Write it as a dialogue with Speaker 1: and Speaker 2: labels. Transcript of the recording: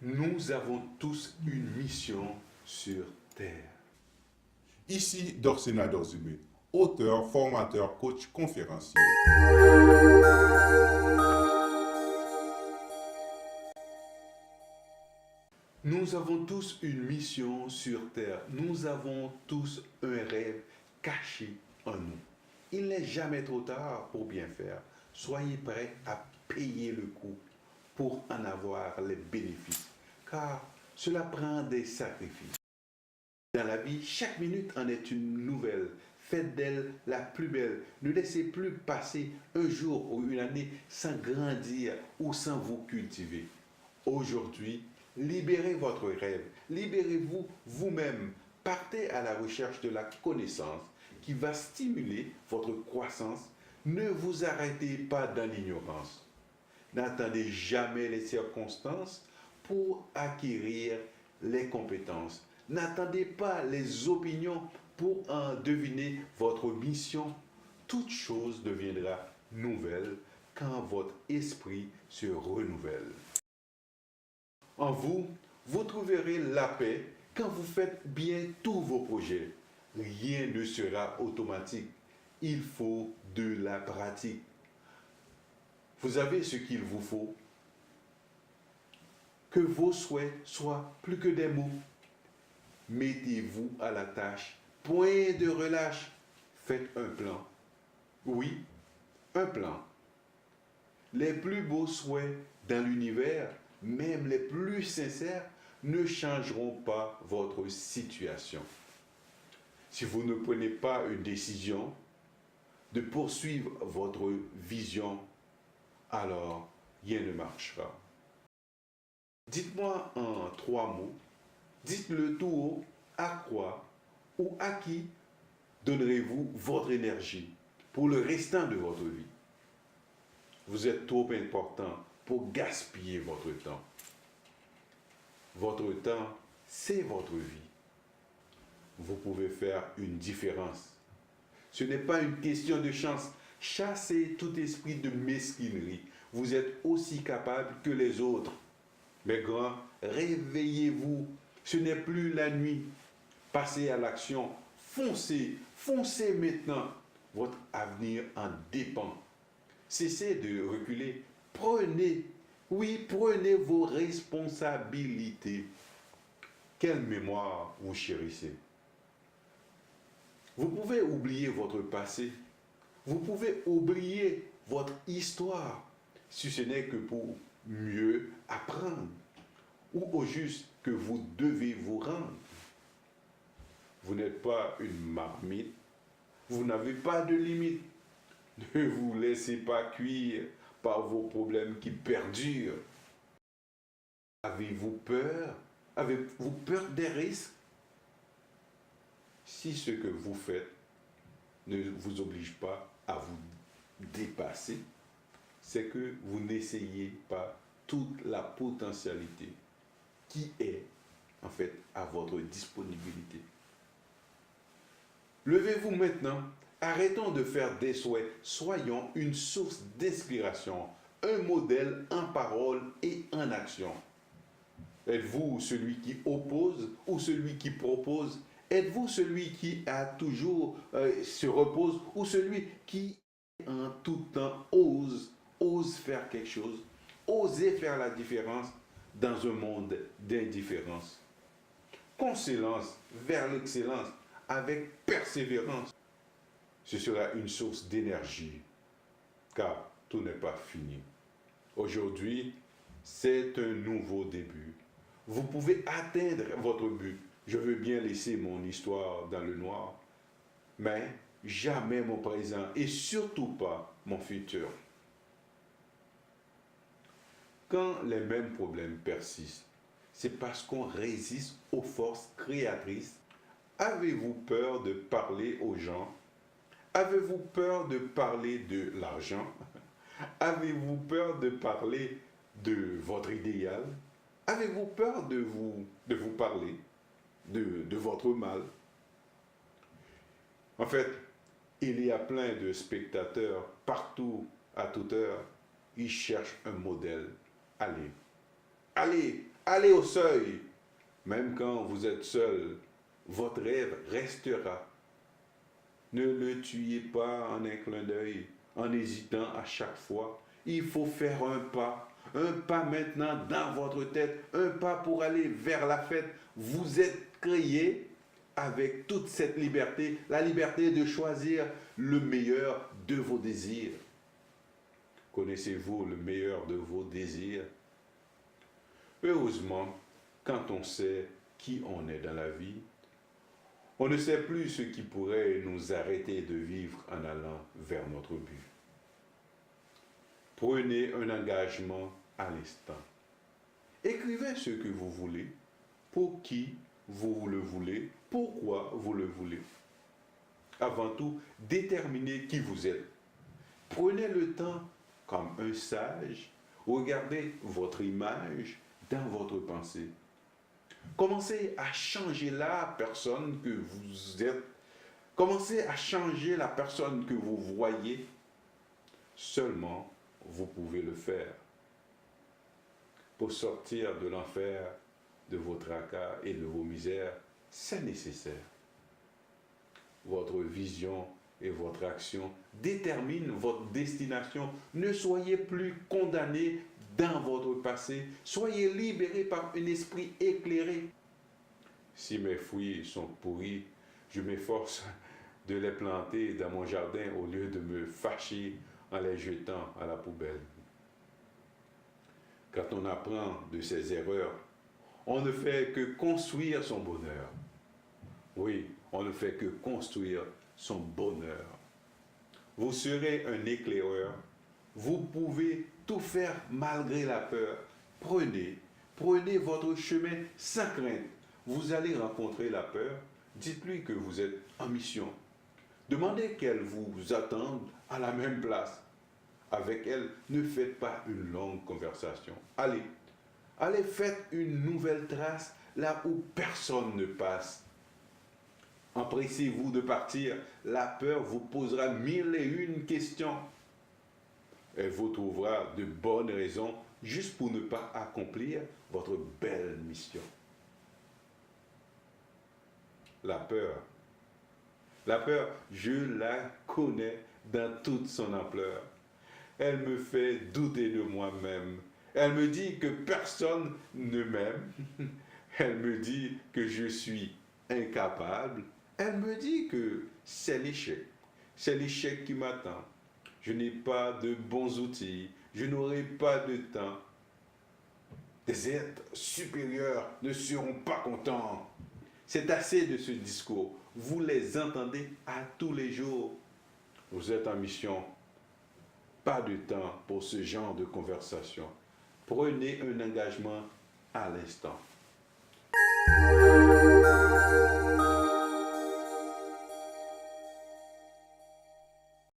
Speaker 1: Nous avons tous une mission sur Terre.
Speaker 2: Ici Dorsena Dorzube, auteur, formateur, coach, conférencier.
Speaker 1: Nous avons tous une mission sur Terre. Nous avons tous un rêve caché en nous. Il n'est jamais trop tard pour bien faire. Soyez prêts à payer le coût pour en avoir les bénéfices, car cela prend des sacrifices. Dans la vie, chaque minute en est une nouvelle. Faites d'elle la plus belle. Ne laissez plus passer un jour ou une année sans grandir ou sans vous cultiver. Aujourd'hui, libérez votre rêve. Libérez-vous vous-même. Partez à la recherche de la connaissance qui va stimuler votre croissance. Ne vous arrêtez pas dans l'ignorance. N'attendez jamais les circonstances pour acquérir les compétences. N'attendez pas les opinions pour en deviner votre mission. Toute chose deviendra nouvelle quand votre esprit se renouvelle. En vous, vous trouverez la paix quand vous faites bien tous vos projets. Rien ne sera automatique. Il faut de la pratique. Vous avez ce qu'il vous faut. Que vos souhaits soient plus que des mots. Mettez-vous à la tâche. Point de relâche. Faites un plan. Oui, un plan. Les plus beaux souhaits dans l'univers, même les plus sincères, ne changeront pas votre situation. Si vous ne prenez pas une décision de poursuivre votre vision, alors rien ne marchera. Dites-moi en 3 mots, dites-le tout haut, à quoi ou à qui donnerez-vous votre énergie pour le restant de votre vie? Vous êtes trop important pour gaspiller votre temps. Votre temps, c'est votre vie. Vous pouvez faire une différence. Ce n'est pas une question de chance. Chassez tout esprit de mesquinerie. Vous êtes aussi capable que les autres. Mes grands, réveillez-vous. Ce n'est plus la nuit. Passez à l'action. Foncez. Foncez maintenant. Votre avenir en dépend. Cessez de reculer. Prenez, oui, prenez vos responsabilités. Quelle mémoire vous chérissez. Vous pouvez oublier votre passé. Vous pouvez oublier votre histoire, si ce n'est que pour mieux apprendre, ou au juste que vous devez vous rendre. Vous n'êtes pas une marmite. Vous n'avez pas de limite. Ne vous laissez pas cuire par vos problèmes qui perdurent. Avez-vous peur? Avez-vous peur des risques? Si ce que vous faites ne vous oblige pas à vous dépasser, c'est que vous n'essayez pas toute la potentialité qui est en fait à votre disponibilité. Levez-vous maintenant, arrêtons de faire des souhaits, soyons une source d'inspiration, un modèle en parole et en action. Êtes-vous celui qui oppose ou celui qui propose? Êtes-vous celui qui a toujours se repose ou celui qui en tout temps ose faire quelque chose, oser faire la différence dans un monde d'indifférence? Qu'on s'élance vers l'excellence avec persévérance. Ce sera une source d'énergie, car tout n'est pas fini. Aujourd'hui, c'est un nouveau début. Vous pouvez atteindre votre but. Je veux bien laisser mon histoire dans le noir, mais jamais mon présent et surtout pas mon futur. Quand les mêmes problèmes persistent, c'est parce qu'on résiste aux forces créatrices. Avez-vous peur de parler aux gens? Avez-vous peur de parler de l'argent? Avez-vous peur de parler de votre idéal? Avez-vous peur de vous parler de votre mal? En fait, il y a plein de spectateurs partout, à toute heure. Ils cherchent un modèle. Allez, allez, Allez au seuil. Même quand vous êtes seul, votre rêve restera. Ne le tuez pas en un clin d'œil, en hésitant à chaque fois. Il faut faire un pas maintenant dans votre tête, un pas pour aller vers la fête. Vous êtes créé avec toute cette liberté, la liberté de choisir le meilleur de vos désirs. Connaissez-vous le meilleur de vos désirs? Heureusement, quand on sait qui on est dans la vie, on ne sait plus ce qui pourrait nous arrêter de vivre en allant vers notre but. Prenez un engagement à l'instant. Écrivez ce que vous voulez, pour qui vous le voulez, pourquoi vous le voulez. Avant tout, déterminez qui vous êtes. Prenez le temps, comme un sage, regardez votre image dans votre pensée. Commencez à changer la personne que vous êtes. Commencez à changer la personne que vous voyez. Seulement, vous pouvez le faire. Pour sortir de l'enfer, de vos tracas et de vos misères, c'est nécessaire. Votre vision et votre action déterminent votre destination. Ne soyez plus condamné dans votre passé. Soyez libéré par un esprit éclairé. Si mes fruits sont pourris, je m'efforce de les planter dans mon jardin au lieu de me fâcher en les jetant à la poubelle. Quand on apprend de ses erreurs, on ne fait que construire son bonheur. Oui, on ne fait que construire son bonheur. Vous serez un éclaireur. Vous pouvez tout faire malgré la peur. Prenez votre chemin sans crainte. Vous allez rencontrer la peur. Dites-lui que vous êtes en mission. Demandez qu'elle vous attende à la même place. Avec elle, ne faites pas une longue conversation. Allez, faites une nouvelle trace là où personne ne passe. Empressez-vous de partir. La peur vous posera 1001 questions. Elle vous trouvera de bonnes raisons juste pour ne pas accomplir votre belle mission. La peur, je la connais dans toute son ampleur. Elle me fait douter de moi-même. Elle me dit que personne ne m'aime. Elle me dit que je suis incapable. Elle me dit que c'est l'échec. C'est l'échec qui m'attend. Je n'ai pas de bons outils. Je n'aurai pas de temps. Des êtres supérieurs ne seront pas contents. C'est assez de ce discours. Vous les entendez à tous les jours. Vous êtes en mission. Pas de temps pour ce genre de conversation. Prenez un engagement à l'instant.